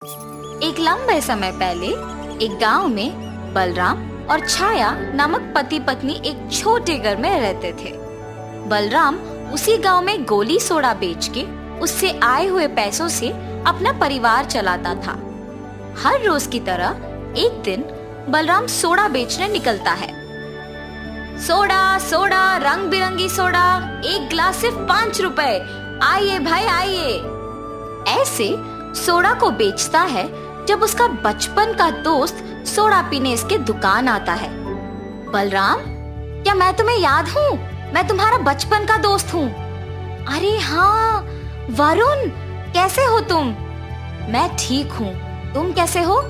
एक लंबे समय पहले एक गांव में बलराम और छाया नामक पति पत्नी एक छोटे घर में रहते थे। बलराम उसी गांव में गोली सोडा बेच के उससे आए हुए पैसों से अपना परिवार चलाता था। हर रोज की तरह एक दिन बलराम सोडा बेचने निकलता है। सोडा सोडा रंग बिरंगी सोडा, एक गिलास सिर्फ 5 रुपए, आइए भाई आइए। ऐसे सोडा को बेचता है जब उसका बचपन का दोस्त सोडा पीने इसके दुकान आता है। बलराम, क्या मैं तुम्हें याद हूँ? मैं तुम्हारा बचपन का दोस्त हूँ। अरे हाँ वरुण, कैसे हो तुम? मैं ठीक हूँ, तुम कैसे हो?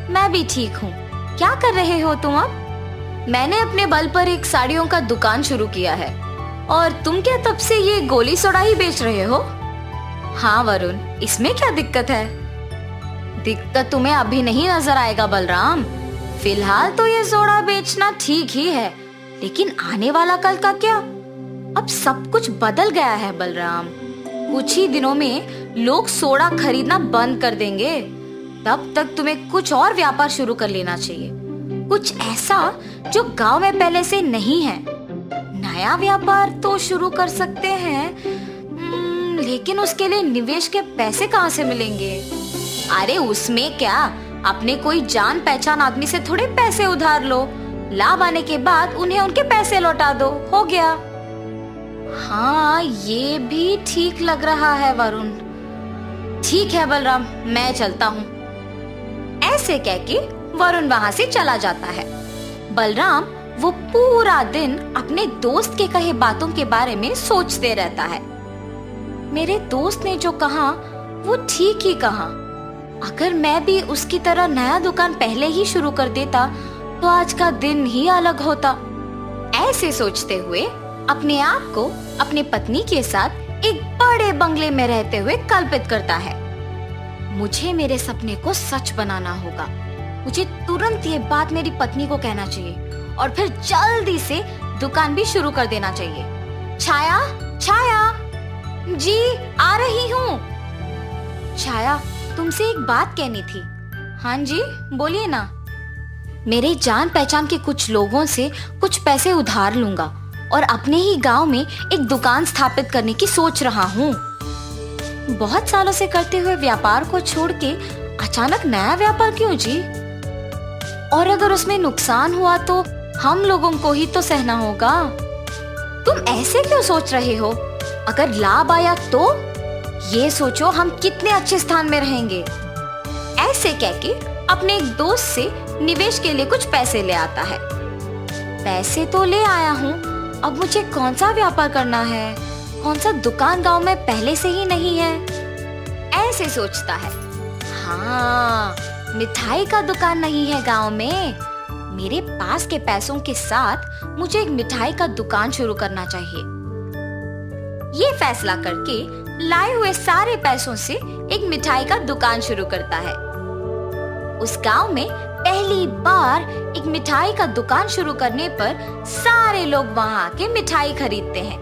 मैं भी ठीक हूँ। क्या कर रहे हो तुम अब? मैंने अपने बल पर एक साड़ियों का दुकान शुरू किया है। और तुम क्या तब से ये गोली सोडा ही बेच रहे हो? हाँ वरुण, इसमें क्या दिक्कत है? दिक्कत तुम्हें अभी नहीं नजर आएगा बलराम। फिलहाल तो ये सोडा बेचना ठीक ही है, लेकिन आने वाला कल का क्या? अब सब कुछ बदल गया है बलराम। कुछ ही दिनों में लोग सोडा खरीदना बंद कर देंगे। तब तक तुम्हें कुछ और व्यापार शुरू कर लेना चाहिए, कुछ ऐसा जो गांव में पहले से नहीं है। नया व्यापार तो शुरू कर सकते हैं, लेकिन उसके लिए निवेश के पैसे कहाँ से मिलेंगे? अरे उसमें क्या, अपने कोई जान पहचान आदमी से थोड़े पैसे उधार लो, लाभ आने के बाद उन्हें उनके पैसे लौटा दो, हो गया। हाँ ये भी ठीक लग रहा है वरुण। ठीक है बलराम, मैं चलता हूँ। ऐसे कह के वरुण वहाँ से चला जाता है। बलराम वो पूरा दिन अपने दोस्त के कहे बातों के बारे में सोचते रहता है। मेरे दोस्त ने जो कहा वो ठीक ही कहा। अगर मैं भी उसकी तरह नया दुकान पहले ही शुरू कर देता तो आज का दिन ही अलग होता। ऐसे सोचते हुए अपने आप को अपनी पत्नी के साथ एक बड़े बंगले में रहते हुए कल्पित करता है। मुझे मेरे सपने को सच बनाना होगा। मुझे तुरंत ये बात मेरी पत्नी को कहना चाहिए और फिर जल्दी से दुकान भी शुरू कर देना चाहिए। छाया, छाया जी, आ रही हूँ। छाया, तुमसे एक बात कहनी थी। हाँ जी, बोलिए ना। मेरे जान पहचान के कुछ लोगों से कुछ पैसे उधार लूंगा और अपने ही गांव में एक दुकान स्थापित करने की सोच रहा हूँ। बहुत सालों से करते हुए व्यापार को छोड़ के अचानक नया व्यापार क्यों जी? और अगर उसमें नुकसान हुआ तो हम लोगों को ही तो सहना होगा। तुम ऐसे क्यों सोच रहे हो? अगर लाभ आया तो ये सोचो हम कितने अच्छे स्थान में रहेंगे। ऐसे कह के अपने एक दोस्त से निवेश के लिए कुछ पैसे ले आता है। पैसे तो ले आया हूँ, अब मुझे कौन सा व्यापार करना है? कौन सा दुकान गांव में पहले से ही नहीं है? ऐसे सोचता है। हाँ, मिठाई का दुकान नहीं है गांव में। मेरे पास के पैसों के साथ मुझे एक मिठाई का दुकान शुरू करना चाहिए। ये फैसला करके लाए हुए सारे पैसों से एक मिठाई का दुकान शुरू करता है। उस गांव में पहली बार एक मिठाई का दुकान शुरू करने पर सारे लोग वहां आके मिठाई खरीदते हैं।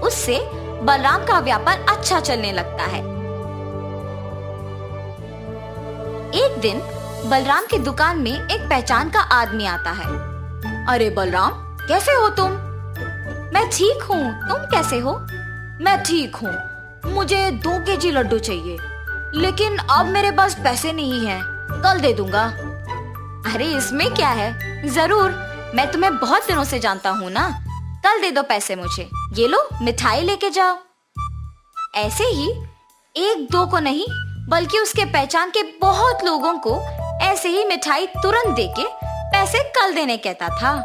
उससे बलराम का व्यापार अच्छा चलने लगता है। एक दिन बलराम की दुकान में एक पहचान का आदमी आता है। अरे बलराम, कैसे हो तुम? मैं ठीक हूँ, तुम कैसे हो? मैं ठीक हूँ। मुझे 2 केजी लड्डू चाहिए, लेकिन अब मेरे पास पैसे नहीं हैं। कल दे दूंगा। अरे इसमें क्या है, जरूर, मैं तुम्हें बहुत दिनों से जानता हूँ ना। कल दे दो पैसे मुझे। ये लो मिठाई लेके जाओ। ऐसे ही 1-2 को नहीं बल्कि उसके पहचान के बहुत लोगों को ऐसे ही मिठाई तुरंत देके पैसे कल देने कहता था।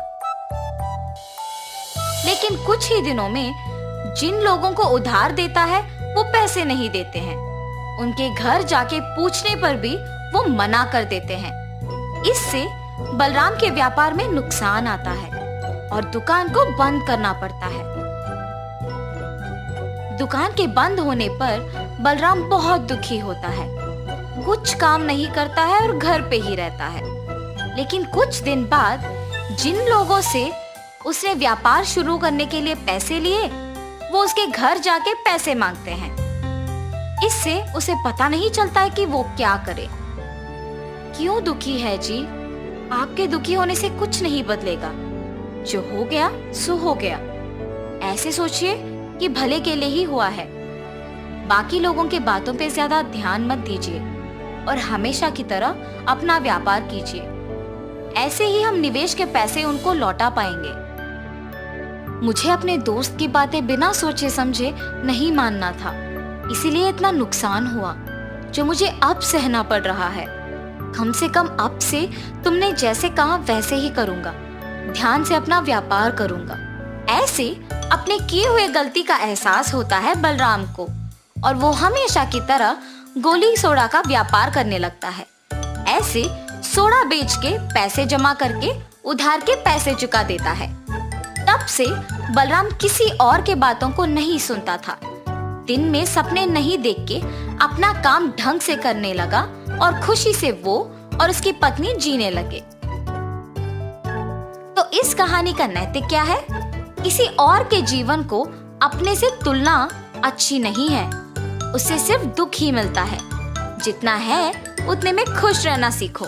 लेकिन कुछ ही दिनों में जिन लोगों को उधार देता है वो पैसे नहीं देते हैं। उनके घर जाके पूछने पर भी वो मना कर देते हैं। इससे बलराम के व्यापार में नुकसान आता है और दुकान को बंद करना पड़ता है। दुकान के बंद होने पर बलराम बहुत दुखी होता है। कुछ काम नहीं करता है और घर पे ही रहता है। लेकिन कुछ दिन बाद जिन लोगों से उसने व्यापार शुरू करने के लिए पैसे लिए, वो उसके घर जाके पैसे मांगते हैं। इससे उसे पता नहीं चलता है कि वो क्या करे। क्यों दुखी है जी? आपके दुखी होने से कुछ नहीं बदलेगा। जो हो गया सो हो गया। ऐसे सोचिए कि भले के लिए ही हुआ है। बाकी लोगों के बातों पे ज्यादा ध्यान मत दीजिए और हमेशा की तरह अपना व्यापार कीजिए। ऐसे ही हम निवेश के पैसे उनको लौटा पाएंगे। मुझे अपने दोस्त की बातें बिना सोचे समझे नहीं मानना था, इसीलिए इतना नुकसान हुआ जो मुझे अब सहना पड़ रहा है। कम से कम अब से तुमने जैसे कहा वैसे ही करूंगा। ध्यान से अपना व्यापार करूंगा। ऐसे अपने किए हुए गलती का एहसास होता है बलराम को और वो हमेशा की तरह गोली सोडा का व्यापार करने लगता है। ऐसे सोडा बेच के पैसे जमा करके उधार के पैसे चुका देता है। तब से बलराम किसी और के बातों को नहीं सुनता था। दिन में सपने नहीं देख के अपना काम ढंग से करने लगा और खुशी से वो और उसकी पत्नी जीने लगे। तो इस कहानी का नैतिक क्या है? किसी और के जीवन को अपने से तुलना अच्छी नहीं है। उससे सिर्फ दुख ही मिलता है। जितना है उतने में खुश रहना सीखो।